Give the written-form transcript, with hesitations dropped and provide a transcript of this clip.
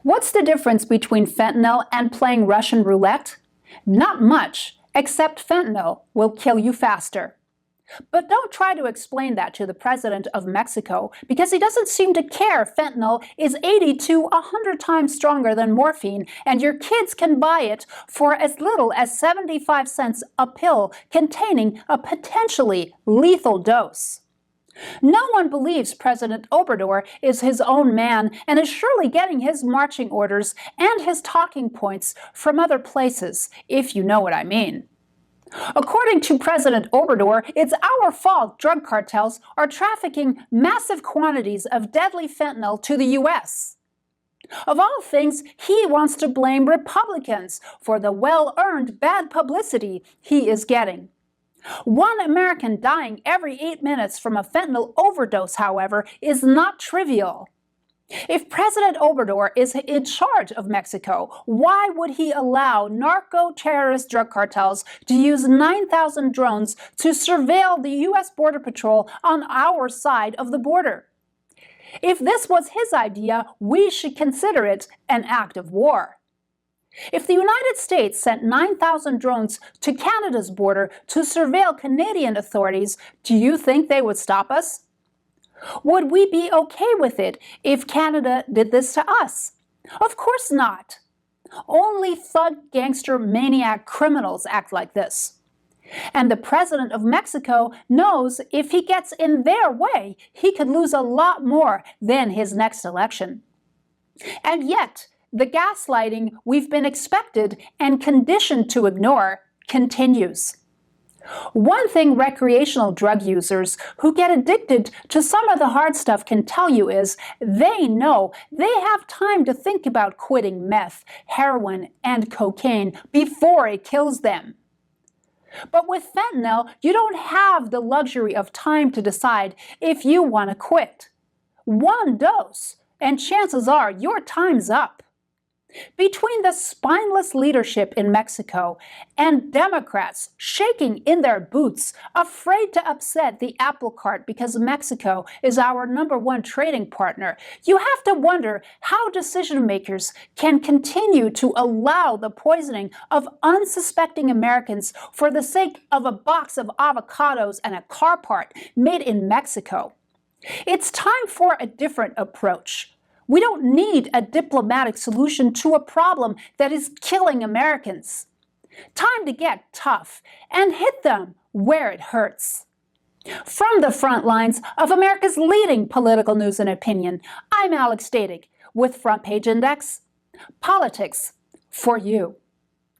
What's the difference between fentanyl and playing Russian roulette? Not much, except fentanyl will kill you faster. But don't try to explain that to the president of Mexico, because he doesn't seem to care fentanyl is 80 to 100 times stronger than morphine, and your kids can buy it for as little as 75 cents a pill containing a potentially lethal dose. No one believes President Obrador is his own man and is surely getting his marching orders and his talking points from other places, if you know what I mean. According to President Obrador, it's our fault drug cartels are trafficking massive quantities of deadly fentanyl to the U.S. Of all things, he wants to blame Republicans for the well-earned bad publicity he is getting. One American dying every 8 minutes from a fentanyl overdose, however, is not trivial. If President Obrador is in charge of Mexico, why would he allow narco-terrorist drug cartels to use 9,000 drones to surveil the U.S. Border Patrol on our side of the border? If this was his idea, we should consider it an act of war. If the United States sent 9,000 drones to Canada's border to surveil Canadian authorities, do you think they would stop us? Would we be okay with it if Canada did this to us? Of course not. Only thug, gangster, maniac criminals act like this. And the president of Mexico knows if he gets in their way, he could lose a lot more than his next election. And yet, the gaslighting we've been expected and conditioned to ignore continues. One thing recreational drug users who get addicted to some of the hard stuff can tell you is they know they have time to think about quitting meth, heroin, and cocaine before it kills them. But with fentanyl, you don't have the luxury of time to decide if you want to quit. One dose, and chances are your time's up. Between the spineless leadership in Mexico and Democrats shaking in their boots, afraid to upset the apple cart because Mexico is our #1 trading partner, you have to wonder how decision makers can continue to allow the poisoning of unsuspecting Americans for the sake of a box of avocados and a car part made in Mexico. It's time for a different approach. We don't need a diplomatic solution to a problem that is killing Americans. Time to get tough and hit them where it hurts. From the front lines of America's leading political news and opinion, I'm Datig with Front Page Index. Politics for you.